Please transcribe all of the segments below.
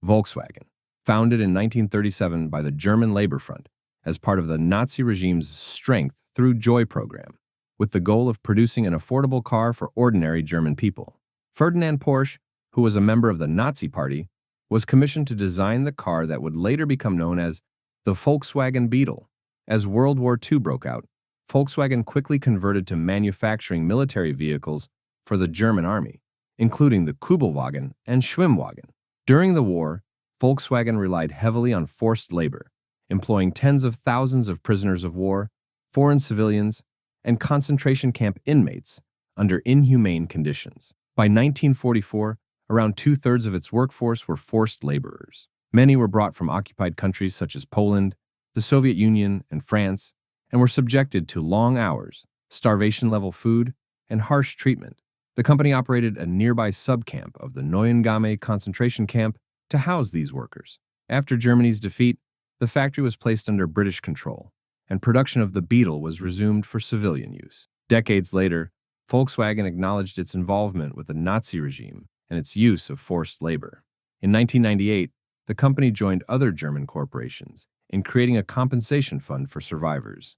Volkswagen, founded in 1937 by the German Labor Front as part of the Nazi regime's Strength Through Joy program, with the goal of producing an affordable car for ordinary German people. Ferdinand Porsche, who was a member of the Nazi Party, was commissioned to design the car that would later become known as the Volkswagen Beetle. As World War II broke out, Volkswagen quickly converted to manufacturing military vehicles for the German army, including the Kübelwagen and Schwimmwagen. During the war, Volkswagen relied heavily on forced labor, employing tens of thousands of prisoners of war, foreign civilians, and concentration camp inmates under inhumane conditions. By 1944, around two-thirds of its workforce were forced laborers. Many were brought from occupied countries such as Poland, the Soviet Union, and France, and were subjected to long hours, starvation-level food, and harsh treatment. The company operated a nearby subcamp of the Neuengamme concentration camp to house these workers. After Germany's defeat, the factory was placed under British control, and production of the Beetle was resumed for civilian use. Decades later, Volkswagen acknowledged its involvement with the Nazi regime and its use of forced labor. In 1998, the company joined other German corporations in creating a compensation fund for survivors.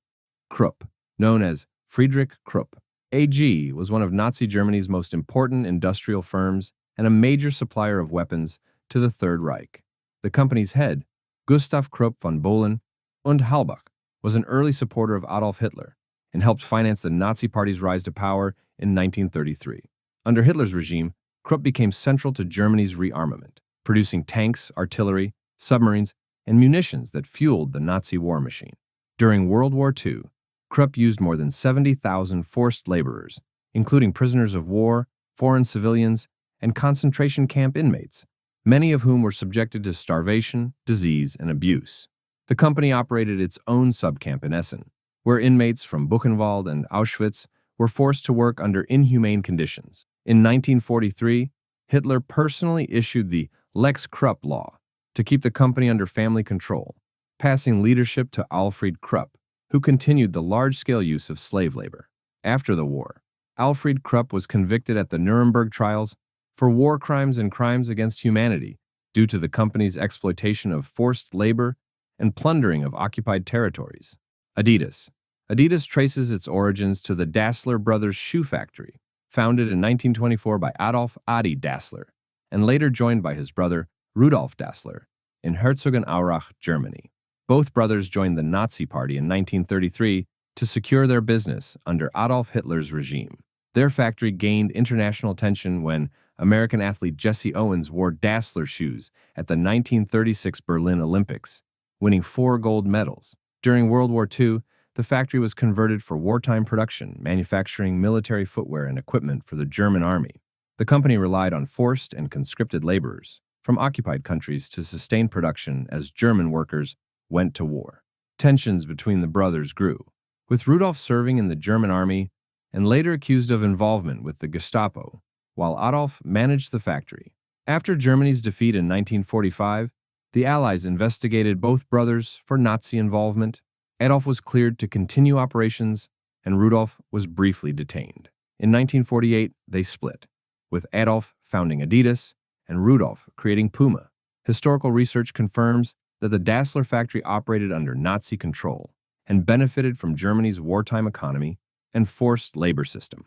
Krupp, known as Friedrich Krupp AG, was one of Nazi Germany's most important industrial firms and a major supplier of weapons to the Third Reich. The company's head, Gustav Krupp von Bohlen und Halbach, was an early supporter of Adolf Hitler and helped finance the Nazi Party's rise to power in 1933. Under Hitler's regime, Krupp became central to Germany's rearmament, producing tanks, artillery, submarines, and munitions that fueled the Nazi war machine. During World War II, Krupp used more than 70,000 forced laborers, including prisoners of war, foreign civilians, and concentration camp inmates, many of whom were subjected to starvation, disease, and abuse. The company operated its own subcamp in Essen, where inmates from Buchenwald and Auschwitz were forced to work under inhumane conditions. In 1943, Hitler personally issued the Lex Krupp law to keep the company under family control, passing leadership to Alfred Krupp, who continued the large-scale use of slave labor. After the war, Alfred Krupp was convicted at the Nuremberg trials for war crimes and crimes against humanity due to the company's exploitation of forced labor and plundering of occupied territories. Adidas. Adidas traces its origins to the Dassler brothers shoe factory, founded in 1924 by Adolf Adi Dassler, and later joined by his brother Rudolf Dassler in Herzogenaurach, Germany. Both brothers joined the Nazi Party in 1933 to secure their business under Adolf Hitler's regime. Their factory gained international attention when American athlete Jesse Owens wore Dassler shoes at the 1936 Berlin Olympics, winning 4 gold medals. During World War II, the factory was converted for wartime production, manufacturing military footwear and equipment for the German army. The company relied on forced and conscripted laborers from occupied countries to sustain production as German workers went to war. Tensions between the brothers grew, with Rudolf serving in the German army and later accused of involvement with the Gestapo, while Adolf managed the factory. After Germany's defeat in 1945, the Allies investigated both brothers for Nazi involvement. Adolf was cleared to continue operations, and Rudolf was briefly detained. In 1948, they split, with Adolf founding Adidas and Rudolf creating Puma. Historical research confirms that the Dassler factory operated under Nazi control and benefited from Germany's wartime economy and forced labor system.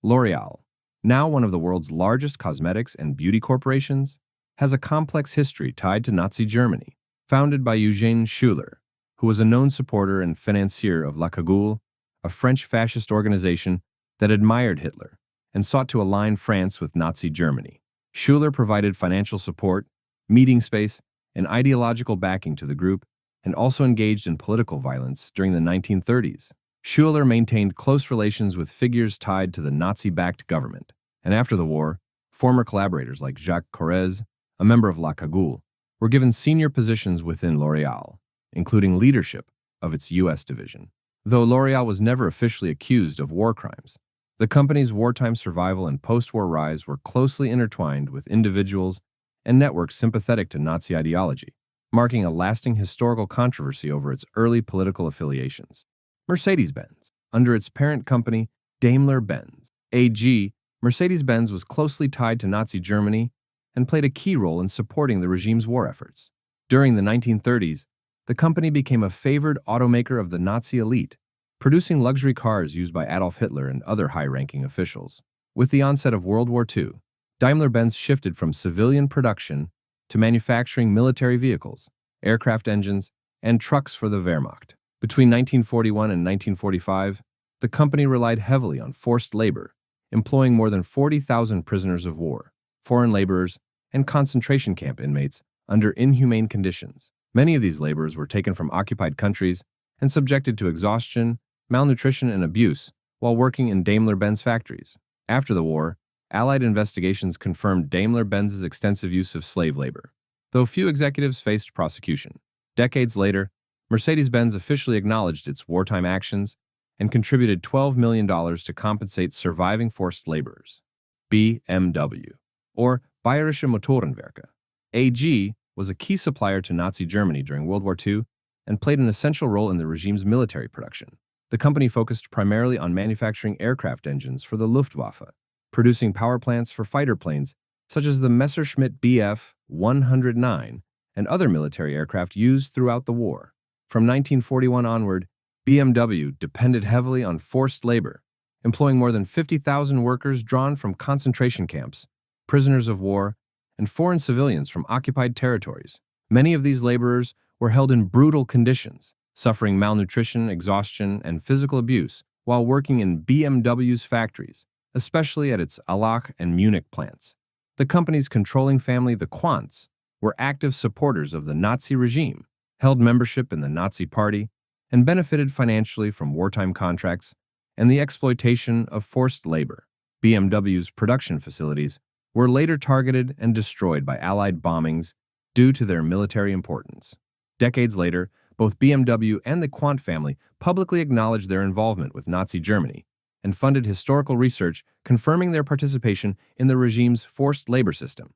L'Oréal, now one of the world's largest cosmetics and beauty corporations, has a complex history tied to Nazi Germany. Founded by Eugène Schuller, who was a known supporter and financier of La Cagoule, a French fascist organization that admired Hitler and sought to align France with Nazi Germany. Schuller provided financial support, meeting space, and ideological backing to the group, and also engaged in political violence during the 1930s. Schuller maintained close relations with figures tied to the Nazi-backed government, and after the war, former collaborators like Jacques Corrèze, a member of La Cagoule, were given senior positions within L'Oréal, including leadership of its U.S. division. Though L'Oréal was never officially accused of war crimes, the company's wartime survival and post-war rise were closely intertwined with individuals and networks sympathetic to Nazi ideology, marking a lasting historical controversy over its early political affiliations. Mercedes-Benz. Under its parent company, Daimler-Benz AG, Mercedes-Benz was closely tied to Nazi Germany and played a key role in supporting the regime's war efforts. During the 1930s, the company became a favored automaker of the Nazi elite, producing luxury cars used by Adolf Hitler and other high-ranking officials. With the onset of World War II, Daimler-Benz shifted from civilian production to manufacturing military vehicles, aircraft engines, and trucks for the Wehrmacht. Between 1941 and 1945, the company relied heavily on forced labor, employing more than 40,000 prisoners of war, foreign laborers, and concentration camp inmates under inhumane conditions. Many of these laborers were taken from occupied countries and subjected to exhaustion, malnutrition, and abuse while working in Daimler-Benz factories. After the war, Allied investigations confirmed Daimler-Benz's extensive use of slave labor, though few executives faced prosecution. Decades later, Mercedes-Benz officially acknowledged its wartime actions and contributed $12 million to compensate surviving forced laborers. BMW, or Bayerische Motorenwerke, AG, was a key supplier to Nazi Germany during World War II and played an essential role in the regime's military production. The company focused primarily on manufacturing aircraft engines for the Luftwaffe, producing power plants for fighter planes such as the Messerschmitt Bf 109 and other military aircraft used throughout the war. From 1941 onward, BMW depended heavily on forced labor, employing more than 50,000 workers drawn from concentration camps, prisoners of war, and foreign civilians from occupied territories. Many of these laborers were held in brutal conditions, suffering malnutrition, exhaustion, and physical abuse while working in BMW's factories, especially at its Allach and Munich plants. The company's controlling family, the Quants, were active supporters of the Nazi regime, held membership in the Nazi Party, and benefited financially from wartime contracts and the exploitation of forced labor. BMW's production facilities were later targeted and destroyed by Allied bombings due to their military importance. Decades later, both BMW and the Quant family publicly acknowledged their involvement with Nazi Germany and funded historical research confirming their participation in the regime's forced labor system.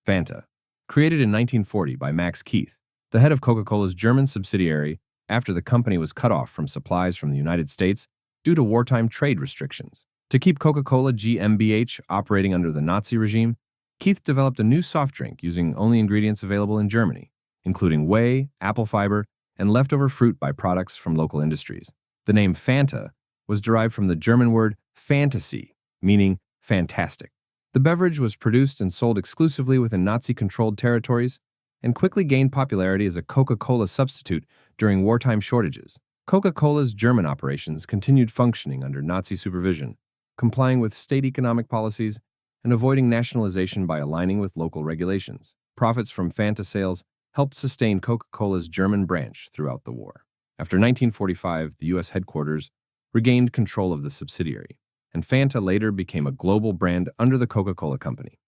Fanta, created in 1940 by Max Keith, the head of Coca-Cola's German subsidiary after the company was cut off from supplies from the United States due to wartime trade restrictions. To keep Coca-Cola GmbH operating under the Nazi regime, Keith developed a new soft drink using only ingredients available in Germany, including whey, apple fiber, and leftover fruit byproducts from local industries. The name Fanta was derived from the German word Fantasy, meaning fantastic. The beverage was produced and sold exclusively within Nazi-controlled territories and quickly gained popularity as a Coca-Cola substitute during wartime shortages. Coca-Cola's German operations continued functioning under Nazi supervision, complying with state economic policies and avoiding nationalization by aligning with local regulations. Profits from Fanta sales helped sustain Coca-Cola's German branch throughout the war. After 1945, the U.S. headquarters regained control of the subsidiary, and Fanta later became a global brand under the Coca-Cola Company.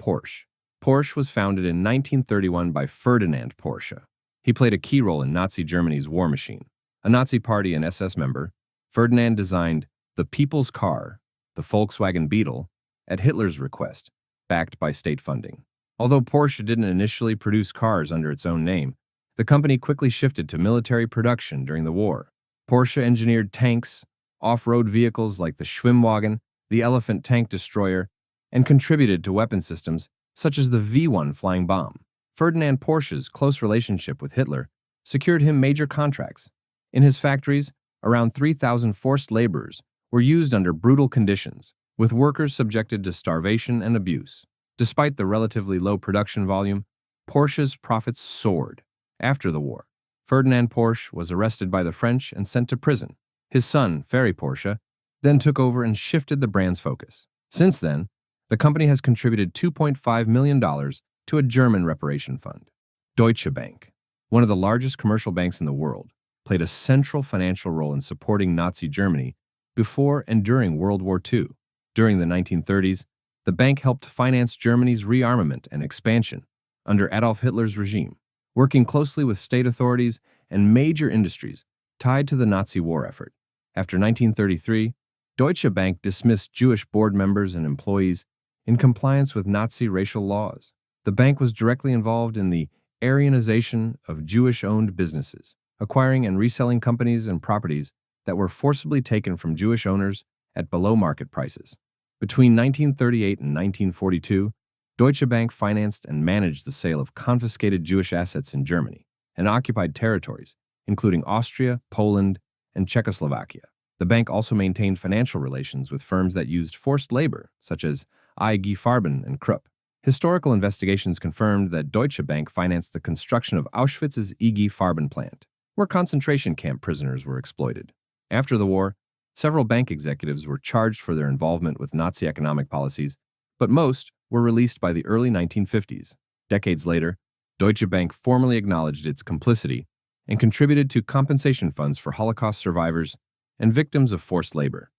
Porsche. Porsche was founded in 1931 by Ferdinand Porsche. He played a key role in Nazi Germany's war machine. A Nazi Party and SS member, Ferdinand designed the People's Car, the Volkswagen Beetle, at Hitler's request, backed by state funding. Although Porsche didn't initially produce cars under its own name, the company quickly shifted to military production during the war. Porsche engineered tanks, off-road vehicles like the Schwimmwagen, the Elephant tank destroyer, and contributed to weapon systems such as the V-1 flying bomb. Ferdinand Porsche's close relationship with Hitler secured him major contracts. In his factories, around 3,000 forced laborers were used under brutal conditions, with workers subjected to starvation and abuse. Despite the relatively low production volume, Porsche's profits soared. After the war, Ferdinand Porsche was arrested by the French and sent to prison. His son, Ferry Porsche, then took over and shifted the brand's focus. Since then, the company has contributed $2.5 million to a German reparation fund. Deutsche Bank, one of the largest commercial banks in the world, played a central financial role in supporting Nazi Germany before and during World War II. During the 1930s, the bank helped finance Germany's rearmament and expansion under Adolf Hitler's regime, working closely with state authorities and major industries tied to the Nazi war effort. After 1933, Deutsche Bank dismissed Jewish board members and employees in compliance with Nazi racial laws. The bank was directly involved in the Aryanization of Jewish-owned businesses, acquiring and reselling companies and properties that were forcibly taken from Jewish owners at below-market prices. Between 1938 and 1942, Deutsche Bank financed and managed the sale of confiscated Jewish assets in Germany and occupied territories, including Austria, Poland, and Czechoslovakia. The bank also maintained financial relations with firms that used forced labor, such as IG Farben and Krupp. Historical investigations confirmed that Deutsche Bank financed the construction of Auschwitz's IG Farben plant, where concentration camp prisoners were exploited. After the war, several bank executives were charged for their involvement with Nazi economic policies, but most were released by the early 1950s. Decades later, Deutsche Bank formally acknowledged its complicity and contributed to compensation funds for Holocaust survivors and victims of forced labor.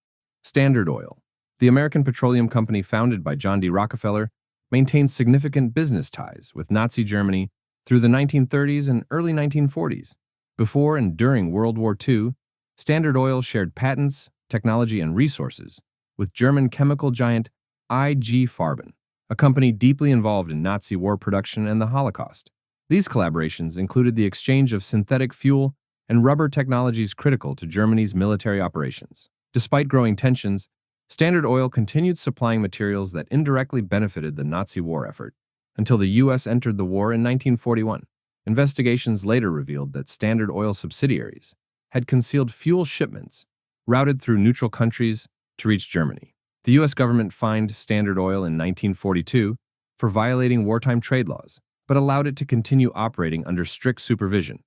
Standard Oil, the American petroleum company founded by John D. Rockefeller, maintained significant business ties with Nazi Germany through the 1930s and early 1940s. Before and during World War II, Standard Oil shared patents, technology, and resources with German chemical giant IG Farben, a company deeply involved in Nazi war production and the Holocaust. These collaborations included the exchange of synthetic fuel and rubber technologies critical to Germany's military operations. Despite growing tensions, Standard Oil continued supplying materials that indirectly benefited the Nazi war effort until the U.S. entered the war in 1941. Investigations later revealed that Standard Oil subsidiaries had concealed fuel shipments routed through neutral countries to reach Germany. The U.S. government fined Standard Oil in 1942 for violating wartime trade laws, but allowed it to continue operating under strict supervision.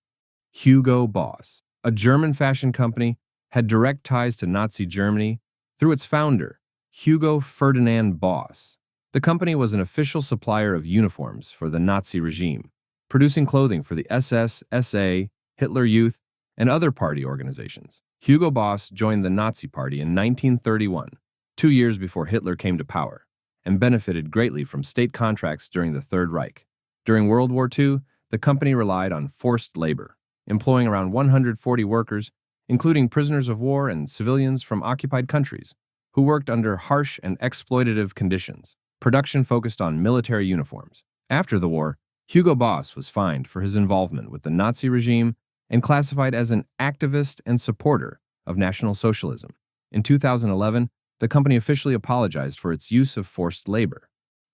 Hugo Boss, a German fashion company, had direct ties to Nazi Germany through its founder, Hugo Ferdinand Boss. The company was an official supplier of uniforms for the Nazi regime, producing clothing for the SS, SA, Hitler Youth, and other party organizations. Hugo Boss joined the Nazi Party in 1931, 2 years before Hitler came to power, and benefited greatly from state contracts during the Third Reich. During World War II, the company relied on forced labor, employing around 140 workers, including prisoners of war and civilians from occupied countries, who worked under harsh and exploitative conditions. Production focused on military uniforms. After the war, Hugo Boss was fined for his involvement with the Nazi regime and classified as an activist and supporter of National Socialism. In 2011, the company officially apologized for its use of forced labor.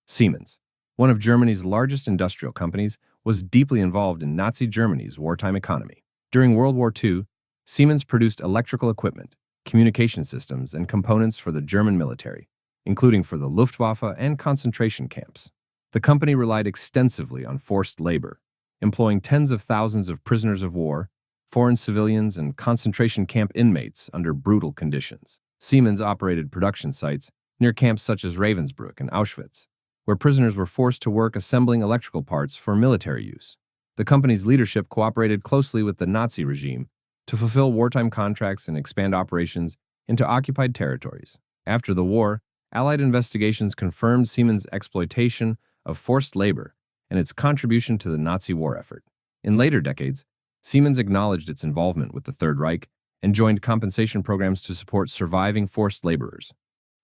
Siemens, one of Germany's largest industrial companies, was deeply involved in Nazi Germany's wartime economy. During World War II, Siemens produced electrical equipment, communication systems, and components for the German military, including for the Luftwaffe and concentration camps. The company relied extensively on forced labor, employing tens of thousands of prisoners of war, foreign civilians, and concentration camp inmates under brutal conditions. Siemens operated production sites near camps such as Ravensbrück and Auschwitz, where prisoners were forced to work assembling electrical parts for military use. The company's leadership cooperated closely with the Nazi regime to fulfill wartime contracts and expand operations into occupied territories. After the war, Allied investigations confirmed Siemens' exploitation of forced labor and its contribution to the Nazi war effort. In later decades, Siemens acknowledged its involvement with the Third Reich and joined compensation programs to support surviving forced laborers.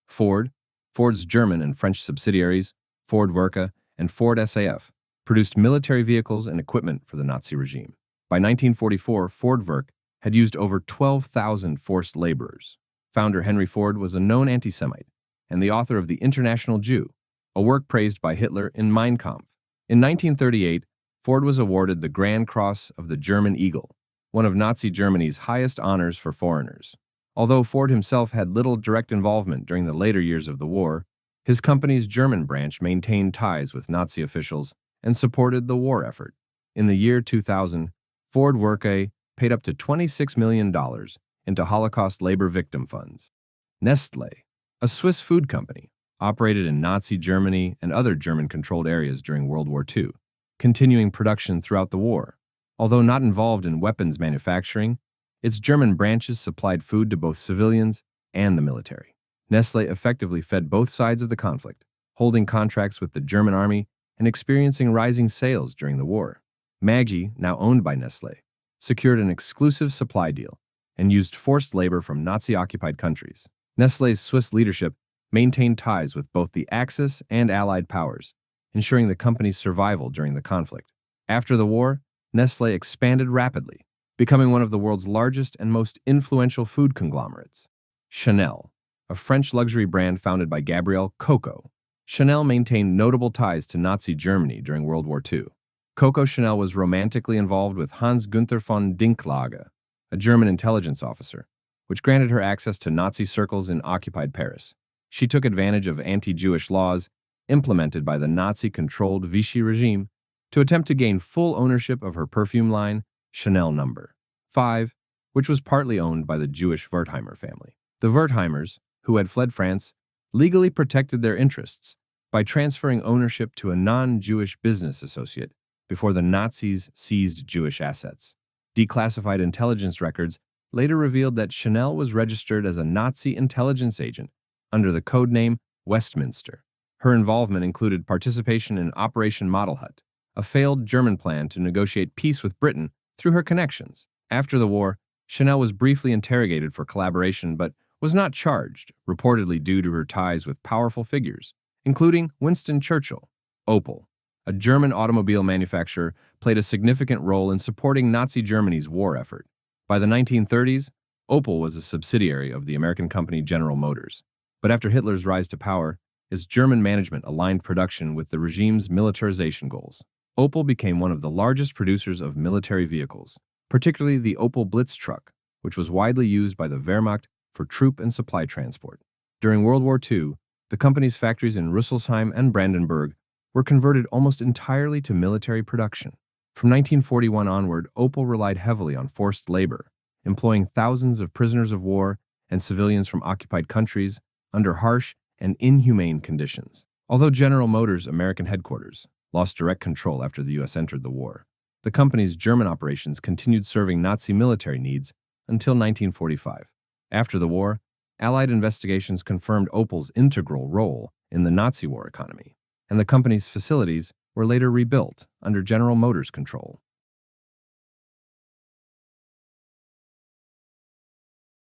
Ford's German and French subsidiaries, Ford Werke and Ford SAF, produced military vehicles and equipment for the Nazi regime. By 1944, Ford Werke had used over 12,000 forced laborers. Founder Henry Ford was a known anti-Semite and the author of The International Jew, a work praised by Hitler in Mein Kampf. In 1938, Ford was awarded the Grand Cross of the German Eagle, one of Nazi Germany's highest honors for foreigners. Although Ford himself had little direct involvement during the later years of the war, his company's German branch maintained ties with Nazi officials and supported the war effort. In the year 2000, Ford Werke paid up to $26 million into Holocaust labor victim funds. Nestlé, a Swiss food company, operated in Nazi Germany and other German-controlled areas during World War II, continuing production throughout the war. Although not involved in weapons manufacturing, its German branches supplied food to both civilians and the military. Nestlé effectively fed both sides of the conflict, holding contracts with the German army and experiencing rising sales during the war. Maggi, now owned by Nestlé, secured an exclusive supply deal and used forced labor from Nazi-occupied countries. Nestlé's Swiss leadership maintained ties with both the Axis and Allied powers, ensuring the company's survival during the conflict. After the war, Nestlé expanded rapidly, becoming one of the world's largest and most influential food conglomerates. Chanel, a French luxury brand founded by Gabrielle Coco, Chanel maintained notable ties to Nazi Germany during World War II. Coco Chanel was romantically involved with Hans Günther von Dinklage, a German intelligence officer, which granted her access to Nazi circles in occupied Paris. She took advantage of anti-Jewish laws implemented by the Nazi-controlled Vichy regime to attempt to gain full ownership of her perfume line, Chanel No. 5, which was partly owned by the Jewish Wertheimer family. The Wertheimers, who had fled France, legally protected their interests by transferring ownership to a non-Jewish business associate before the Nazis seized Jewish assets. Declassified intelligence records later revealed that Chanel was registered as a Nazi intelligence agent under the codename Westminster. Her involvement included participation in Operation Model Hut, a failed German plan to negotiate peace with Britain through her connections. After the war, Chanel was briefly interrogated for collaboration but was not charged, reportedly due to her ties with powerful figures, including Winston Churchill. Opel, a German automobile manufacturer, played a significant role in supporting Nazi Germany's war effort. By the 1930s, Opel was a subsidiary of the American company General Motors. But after Hitler's rise to power, its German management aligned production with the regime's militarization goals. Opel became one of the largest producers of military vehicles, particularly the Opel Blitz truck, which was widely used by the Wehrmacht for troop and supply transport. During World War II, the company's factories in Rüsselsheim and Brandenburg were converted almost entirely to military production. From 1941 onward, Opel relied heavily on forced labor, employing thousands of prisoners of war and civilians from occupied countries under harsh and inhumane conditions. Although General Motors' American headquarters lost direct control after the U.S. entered the war, the company's German operations continued serving Nazi military needs until 1945. After the war, Allied investigations confirmed Opel's integral role in the Nazi war economy, and the company's facilities were later rebuilt under General Motors' control.